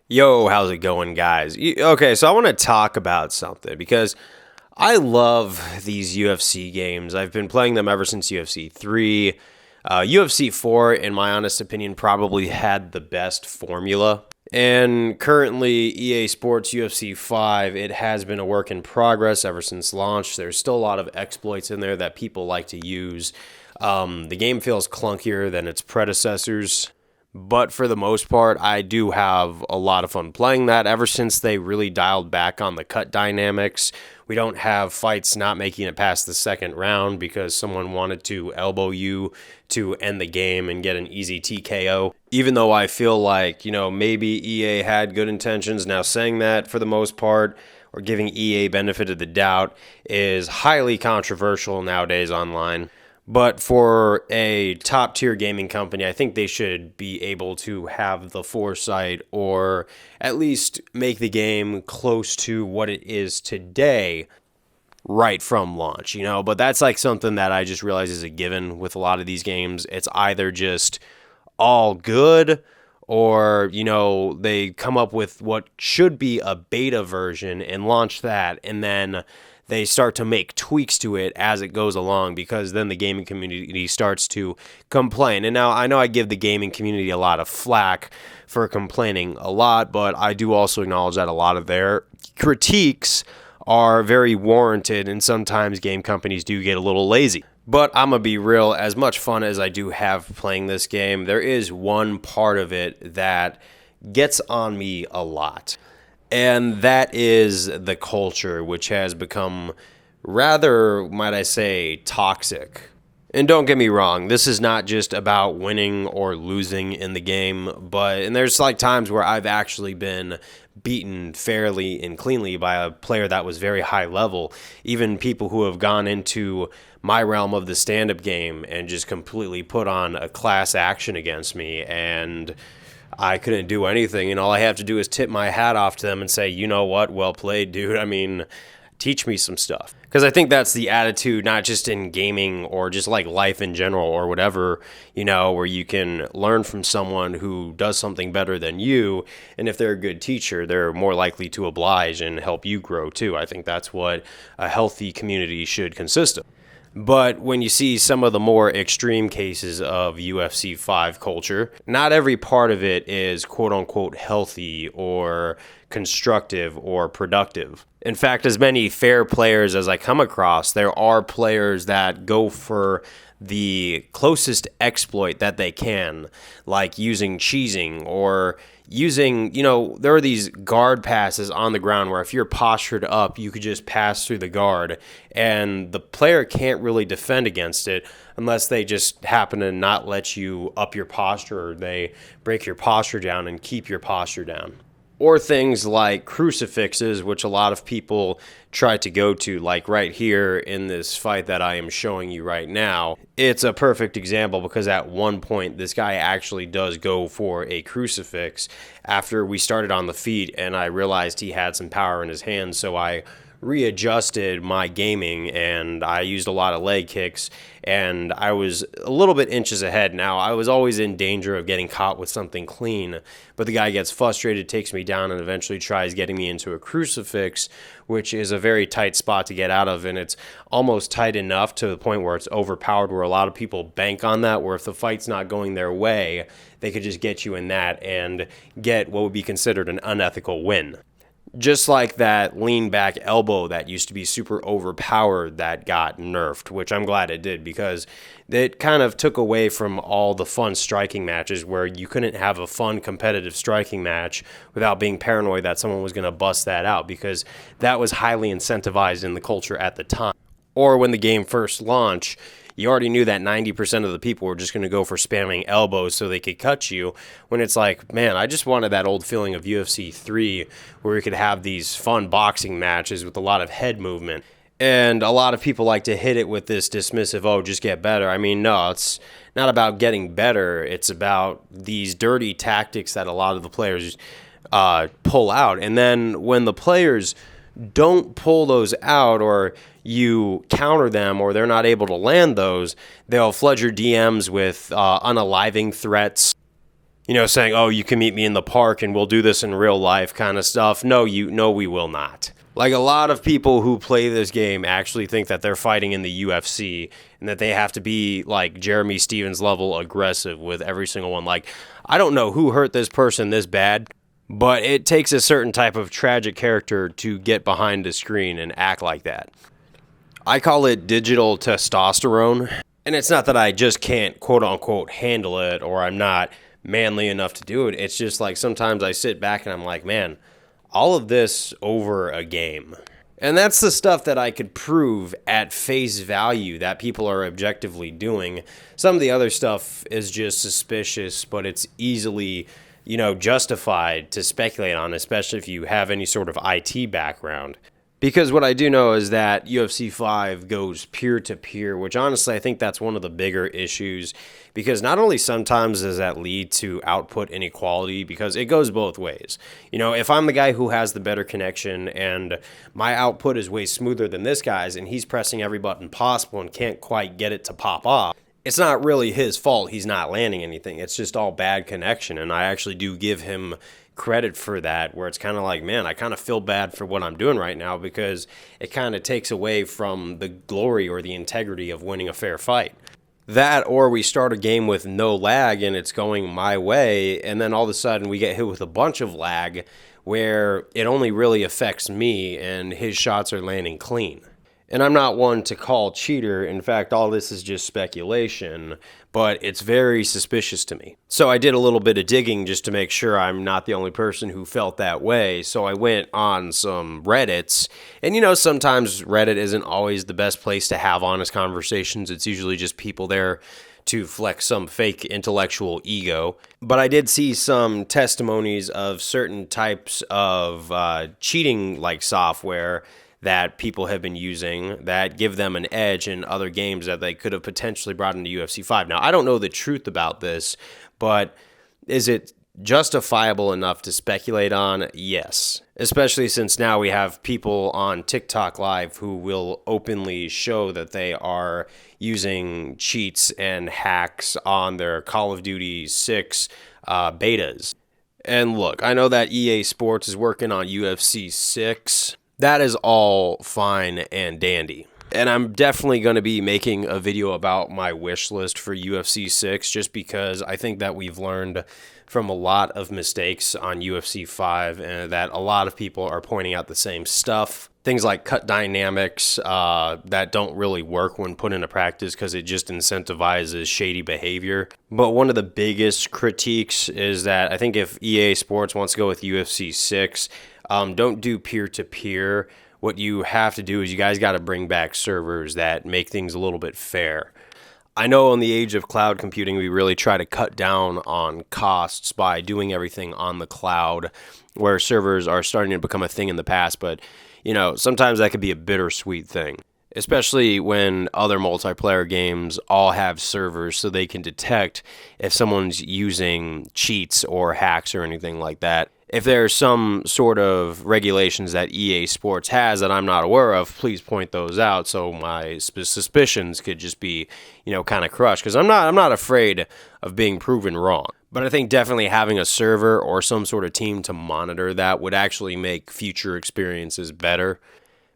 Yo, how's it going, guys? Okay, so I want to talk about something because I love these UFC games. I've been playing them ever since UFC 3. UFC 4, in my honest opinion, probably had the best formula. And currently, EA Sports UFC 5, it has been a work in progress ever since launch. There's still a lot of exploits in there that people like to use. The game feels clunkier than its predecessors. But for the most part, I do have a lot of fun playing that ever since they really dialed back on the cut dynamics. We don't have fights not making it past the second round because someone wanted to elbow you to end the game and get an easy TKO. Even though I feel like, maybe EA had good intentions, now saying that for the most part, or giving EA benefit of the doubt, is highly controversial nowadays online. But for a top tier gaming company, I think they should be able to have the foresight or at least make the game close to what it is today right from launch, But that's like something that I just realize is a given with a lot of these games. It's either just all good or, they come up with what should be a beta version and launch that, and then they start to make tweaks to it as it goes along because then the gaming community starts to complain. And now I know I give the gaming community a lot of flack for complaining a lot, but I do also acknowledge that a lot of their critiques are very warranted, and sometimes game companies do get a little lazy. But I'm going to be real, as much fun as I do have playing this game, there is one part of it that gets on me a lot. And that is the culture, which has become rather, might I say, toxic. And don't get me wrong, this is not just about winning or losing in the game, and there's like times where I've actually been beaten fairly and cleanly by a player that was very high level. Even people who have gone into my realm of the stand-up game and just completely put on a class action against me, and I couldn't do anything, and all I have to do is tip my hat off to them and say, you know what, well played, dude. I mean, teach me some stuff. Because I think that's the attitude, not just in gaming or just like life in general or whatever, where you can learn from someone who does something better than you. And if they're a good teacher, they're more likely to oblige and help you grow too. I think that's what a healthy community should consist of. But when you see some of the more extreme cases of UFC 5 culture, not every part of it is quote unquote healthy or constructive or productive. In fact, as many fair players as I come across, there are players that go for the closest exploit that they can, like using cheesing or using, there are these guard passes on the ground where if you're postured up, you could just pass through the guard and the player can't really defend against it unless they just happen to not let you up your posture or they break your posture down and keep your posture down. Or things like crucifixes, which a lot of people try to go to, like right here in this fight that I am showing you right now. It's a perfect example because at one point, this guy actually does go for a crucifix after we started on the feet, and I realized he had some power in his hands, so I readjusted my gaming and I used a lot of leg kicks and I was a little bit inches ahead. Now, I was always in danger of getting caught with something clean, but the guy gets frustrated, takes me down, and eventually tries getting me into a crucifix, which is a very tight spot to get out of, and it's almost tight enough to the point where it's overpowered, where a lot of people bank on that, where if the fight's not going their way, they could just get you in that and get what would be considered an unethical win. Just like that lean back elbow that used to be super overpowered that got nerfed, which I'm glad it did because it kind of took away from all the fun striking matches where you couldn't have a fun competitive striking match without being paranoid that someone was going to bust that out because that was highly incentivized in the culture at the time. Or when the game first launched, you already knew that 90% of the people were just going to go for spamming elbows so they could cut you, when it's like, man, I just wanted that old feeling of UFC 3 where we could have these fun boxing matches with a lot of head movement. And a lot of people like to hit it with this dismissive, oh, just get better. I mean, no, it's not about getting better. It's about these dirty tactics that a lot of the players pull out. And then when the players don't pull those out or you counter them or they're not able to land those, they'll flood your DMs with unaliving threats. saying, "Oh, you can meet me in the park and we'll do this in real life," kind of stuff. No, we will not. Like, a lot of people who play this game actually think that they're fighting in the UFC and that they have to be like Jeremy Stevens level aggressive with every single one. Like, I don't know who hurt this person this bad, but it takes a certain type of tragic character to get behind the screen and act like that. I call it digital testosterone. And it's not that I just can't quote unquote handle it or I'm not manly enough to do it. It's just like sometimes I sit back and I'm like, man, all of this over a game. And that's the stuff that I could prove at face value that people are objectively doing. Some of the other stuff is just suspicious, but it's easily, justified to speculate on, especially if you have any sort of IT background. Because what I do know is that UFC 5 goes peer-to-peer, which honestly I think that's one of the bigger issues, because not only sometimes does that lead to output inequality, because it goes both ways. If I'm the guy who has the better connection and my output is way smoother than this guy's and he's pressing every button possible and can't quite get it to pop off, it's not really his fault he's not landing anything. It's just all bad connection, and I actually do give him credit for that, where it's kind of like, man, I kind of feel bad for what I'm doing right now because it kind of takes away from the glory or the integrity of winning a fair fight. That, or we start a game with no lag and it's going my way, and then all of a sudden we get hit with a bunch of lag where it only really affects me and his shots are landing clean. And I'm not one to call cheater. In fact, all this is just speculation, but it's very suspicious to me. So I did a little bit of digging just to make sure I'm not the only person who felt that way. So I went on some Reddits, and sometimes Reddit isn't always the best place to have honest conversations. It's usually just people there to flex some fake intellectual ego. But I did see some testimonies of certain types of cheating like software that people have been using that give them an edge in other games that they could have potentially brought into UFC 5. Now, I don't know the truth about this, but is it justifiable enough to speculate on? Yes. Especially since now we have people on TikTok Live who will openly show that they are using cheats and hacks on their Call of Duty 6 betas. And look, I know that EA Sports is working on UFC 6. That is all fine and dandy. And I'm definitely going to be making a video about my wish list for UFC 6 just because I think that we've learned from a lot of mistakes on UFC 5 and that a lot of people are pointing out the same stuff. Things like cut dynamics that don't really work when put into practice because it just incentivizes shady behavior. But one of the biggest critiques is that I think if EA Sports wants to go with UFC 6, don't do peer-to-peer. What you have to do is you guys got to bring back servers that make things a little bit fair. I know in the age of cloud computing, we really try to cut down on costs by doing everything on the cloud, where servers are starting to become a thing in the past. But, sometimes that could be a bittersweet thing, especially when other multiplayer games all have servers so they can detect if someone's using cheats or hacks or anything like that. If there's some sort of regulations that EA Sports has that I'm not aware of, please point those out so my suspicions could just be, kind of crushed. Because I'm not afraid of being proven wrong. But I think definitely having a server or some sort of team to monitor that would actually make future experiences better.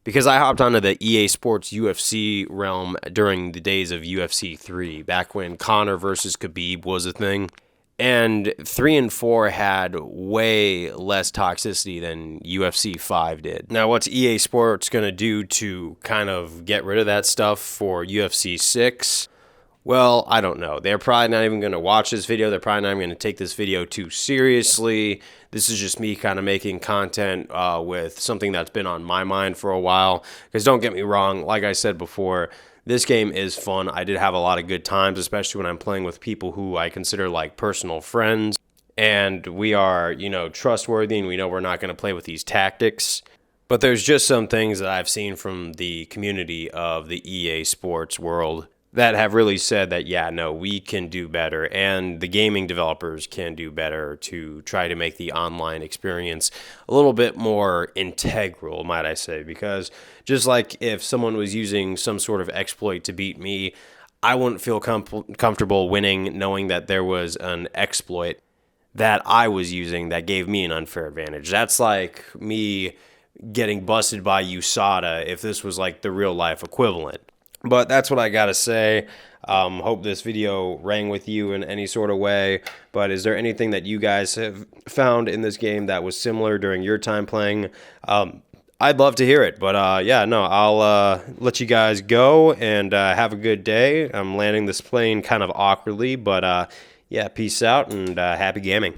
Because I hopped onto the EA Sports UFC realm during the days of UFC 3, back when Conor versus Khabib was a thing. And 3 and 4 had way less toxicity than UFC 5 did. Now, what's EA Sports going to do to kind of get rid of that stuff for UFC 6? Well, I don't know. They're probably not even going to watch this video. They're probably not even going to take this video too seriously. This is just me kind of making content with something that's been on my mind for a while. Because don't get me wrong, like I said before, this game is fun. I did have a lot of good times, especially when I'm playing with people who I consider like personal friends. And we are, trustworthy and we know we're not going to play with these tactics. But there's just some things that I've seen from the community of the EA Sports world that have really said that, yeah, no, we can do better. And the gaming developers can do better to try to make the online experience a little bit more integral, might I say. Because just like if someone was using some sort of exploit to beat me, I wouldn't feel comfortable winning knowing that there was an exploit. that I was using that gave me an unfair advantage. That's like me getting busted by USADA if this was like the real life equivalent. But that's what I gotta say. Hope this video rang with you in any sort of way. But is there anything that you guys have found in this game that was similar during your time playing? I'd love to hear it. But yeah, no, I'll let you guys go and have a good day. I'm landing this plane kind of awkwardly, but yeah, peace out and happy gaming.